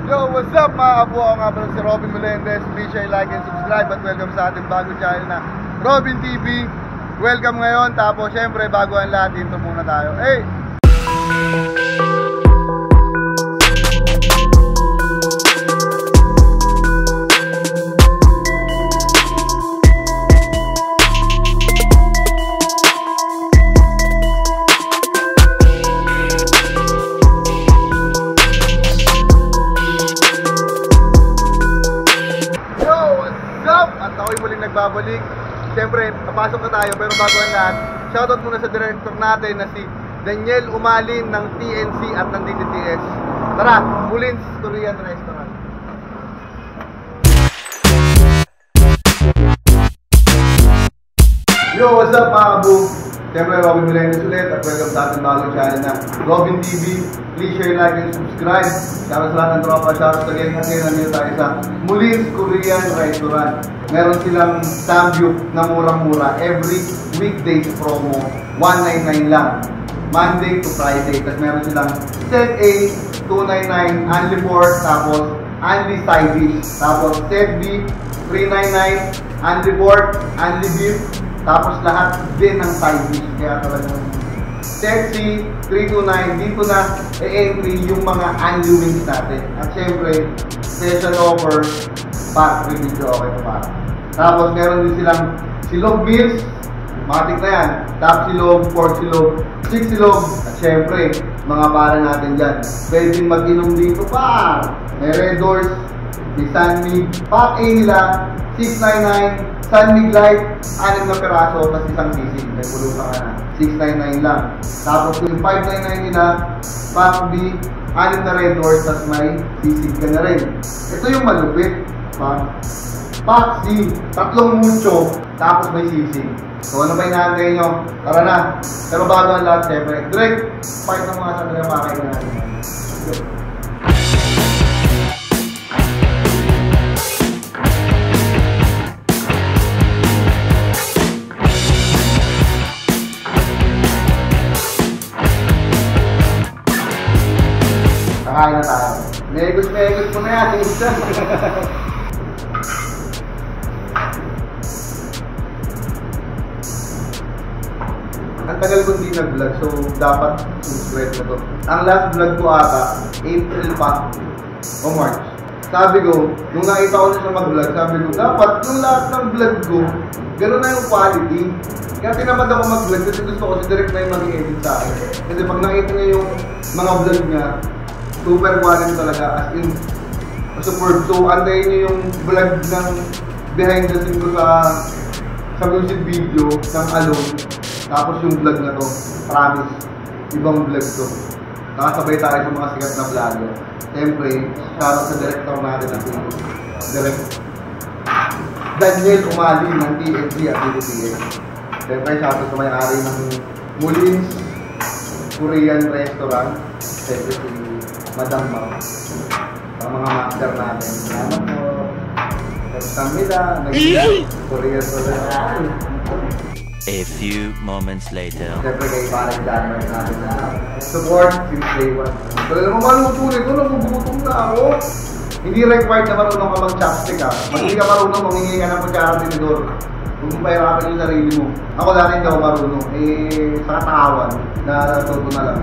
Yo, what's up mga kabu? Ako nga pala si Robin Melendez. Please share, like, and subscribe. At welcome sa ating bagong channel na Robin TV. Welcome ngayon. Tapos syempre, bago ang lahat, dito muna tayo. Hey! Nagbabalik. Siyempre, papasok na tayo pero bago ang lahat, shoutout muna sa director natin na si Daniel Umalin ng TNC at ng DTTS. Tara, Mulin's Korean Restaurant. Yo, what's up mga kabu? Siyempre, Robin Melendez ulit at welcome sa ating bagong channel na Robin TV. Please share, like, and subscribe. Shoutout sa lahat ng tropa. Shoutout again kasi nandito tayo sa Mulin's Korean Restaurant. Meron silang samgyup na murang-mura. Every weekdays promo, 199 lang. Monday to Friday. Tapos meron silang set A, 299, only pork, tapos only side dish. Tapos set B, 399, only pork, only beef, tapos lahat din ng side dish. Kaya talagang set C, 329, dito na e-entry yung mga only wings natin. At syempre, special offer, pack with video, okay ito pa. Tapos meron din silang silog meals, matik na yan. Top silog, pork silog, chick silog. At syempre, mga para natin dyan. Pwede mag-inom dito pa. May Red Doors, may Sunmig. Pack A nila, 699. Sunmig Light, 6 na peraso, tapos isang sisig. May pulutan ka na. 699 lang. Tapos yung 599 nila, Pack B, 6 na Red Doors, tapos may sisig ka na rin. Ito yung malupit. Pack C, 3 mucho, tapos may sisig. So ano ba inaantay nyo? Tara na. Pero bago ang lahat, siyempre, direct part ng mga sandali ang makakain natin. Kakain na tayo. Megos mo na yan. Ang tagal ko hindi nag-vlog, so dapat subscribe na to. Ang last vlog ko ata, April pa o March. Sabi ko, nung nakita ko na siya mag-vlog, sabi ko, dapat yung lahat ng vlog ko, gano'n na yung quality. Kaya tinamad ako mag-vlog kasi gusto ko si direct na yung mag-edit sa akin. Kasi pag nakita niya yung mga vlog niya, super quality talaga, as in, superb. So, antayin niyo yung vlog ng behind the scene ko sa music video ng Alone. Tapos yung vlog na to, promise, ibang vlog to. Nakasabay tayo sa mga sikat na vlogger. Siyempre, shoutout sa director natin na Direct Daniel Umalin ng TNC at DTTS. Siyempre, shoutout sa may-ari ng Mulin's Korean Restaurant. Siyempre, si Madam Mau. Ang mga master natin. Salamat po. Kamila, nag-Korean Restaurant. A few moments later. Siyempre kay parang January natin na support since day 1. Pero naman maluto nito, nagugutom na ako. Hindi required na marunong ka mag-chopstick ha. Pag hindi ka marunong, mamingi ka ng kutsara tinidor. Huwag mong pahirapan yung sarili mo. Ako dati hindi ako marunong. Sa katawan, natuto na lang.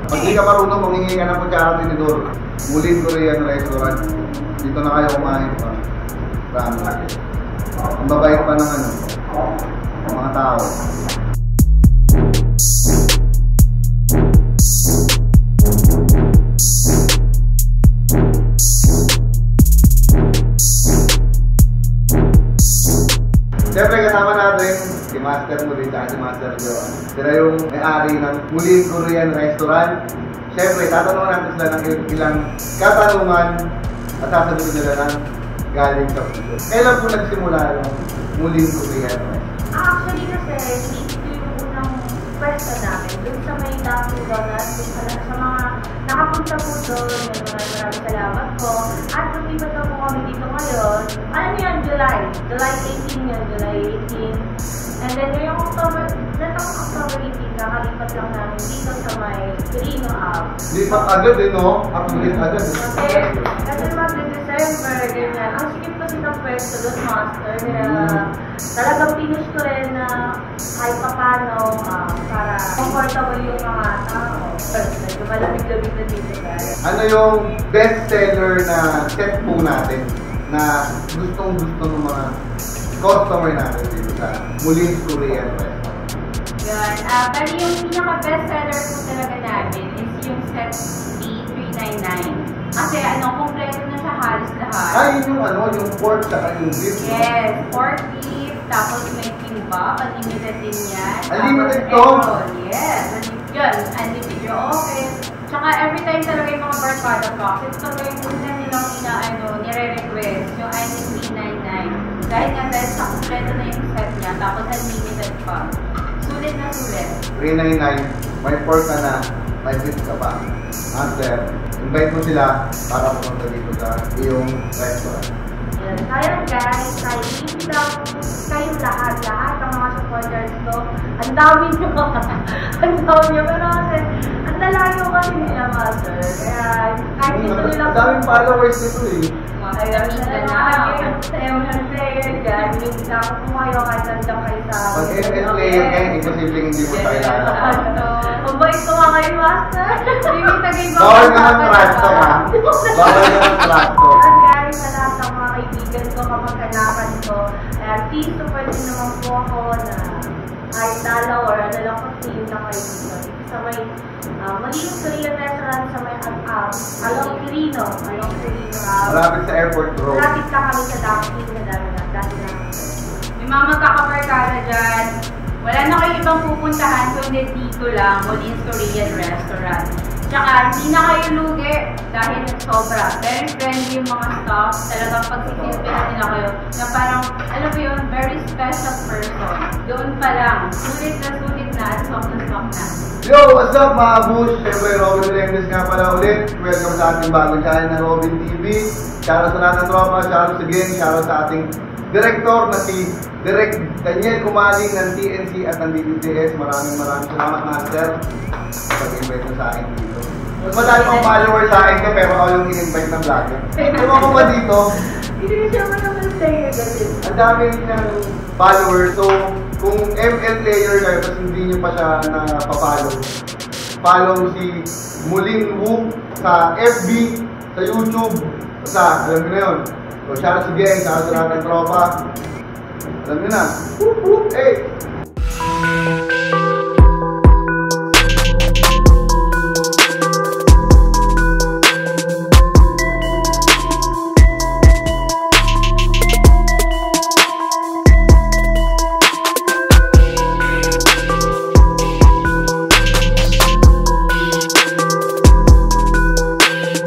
Pag hindi ka marunong, mamingi ka ng kutsara tinidor. Mulin's Korean Restaurant. Dito na kayo kumain pa. Promise. Ang babait pa ng mga tao. Siyempre kasama natin si Master Mulin at si Master Joe. Sila yung may-ari ng Mulin's Korean Restaurant. Siyempre tatanungan natin sila ng ilang katanungan at sasabihin nila ng galing sa video. Kailan po nagsimula yung Mulin's Korean Restaurant? Actually kasi, dito yung unang pwesto namin. Doon sa may Dunkin' Donuts, sa mga nakapunta po doon, maraming salamat po. At lumipat po kami dito ngayon. Ano yan? July 18 yun, July 18. And then ngayong October 18, kakalipat lang namin dito sa may Quirino Ave. Lipat agad eh, no? Upgrade agad eh. Kasi mag-December, ganyan. Ang sikip kasi ng pwesto doon, master. Kaya talagang pinush ko rin na kahit papano para comfortable yung mga tao. Medyo malamig-lamig na dito, guys. Ano yung best seller na set po natin na gustong-gusto ng mga customer natin dito sa Mulin's Korean Restaurant? Yun. Pero yung pinaka-best seller po talaga namin is yung set B399. Kasi kompleto na siya halos lahat. Ay, yung yung pork sa yung beef. Yes, pork beef, tapos may kimbap, unlimited din yan. Unlimited Tapos to? egg roll, yes. Yun, unlimited yung okay. Tsaka every time talaga yung mga barkada box, ito talaga yung una nilang nire-request, yung ID399. Dahil nga dahil sa kompleto na yung set niya, tapos unlimited pa. Sulit na sulit. 399, may pork ka na, may beef ka pa. Master, invite mo sila para pumunta dito sa iyong restaurant. Yes. Kaya guys, hindi lang kayong lahat ng mga supporters ko. Ang dami nyo. Ang dami nyo. Pero kasi, ang lalayo kasi nila, master. Kaya, kahit ito nila. Ang daming followers nito eh. Kaya, sa ML player dyan, hindi na ako pumayo kahit nandiyan kayo sa... Pag ML player kayo, imposibleng hindi mo tayo lalakad. Ang bait ko nga kayo, master. Hindi tagay ba? Bawal naman trasto ha. Bawal naman trasto. Guys, sa lahat ng mga kaibigan ko, kamag-anakan ko, please support din naman po ako na kahit dalaw or ano lang po team na kayo dito. Sa may Mulin's Korean Restaurant sa may along Quirino. Malapit sa airport road. Malapit ka kami sa Daphne na dati na. May mga magkakabarkada dyan. Wala na kayong ibang pupuntahan kundi dito lang, Mulin's Korean Restaurant. Tsaka, hindi na kayo lugi dahil sobra. Very friendly yung mga staff. Talagang pagsisilbihan nila kayo na parang, alam mo yun, very special person. Doon pa lang, sulit na at soft na. Yo, what's up mga bush? Siyempre, Robin Melendez nga pala ulit. Welcome sa ating bagong channel na Robin TV. Shoutout sa lahat ng tropa, shoutout again, shoutout sa ating director na si Direk Daniel Kumaling ng TNC at ng DTS. Maraming salamat, Master, sa pag-invite mo sa akin dito. Mas madami pang follower sa akin ko, pero ako yung in-invite ng vlogger. Kung ako ba dito, Hindi ko siya naman sa'yo kasi. ang dami niyang followers. So, kung ML player kayo, tapos hindi niyo pa siya na-follow, follow si Mulin Wu sa FB, sa YouTube, basta, alam niyo na yun. So, shoutout si Geng, shoutout sa lahat ng tropa. Alam niyo na. Whoop, whoop, hey!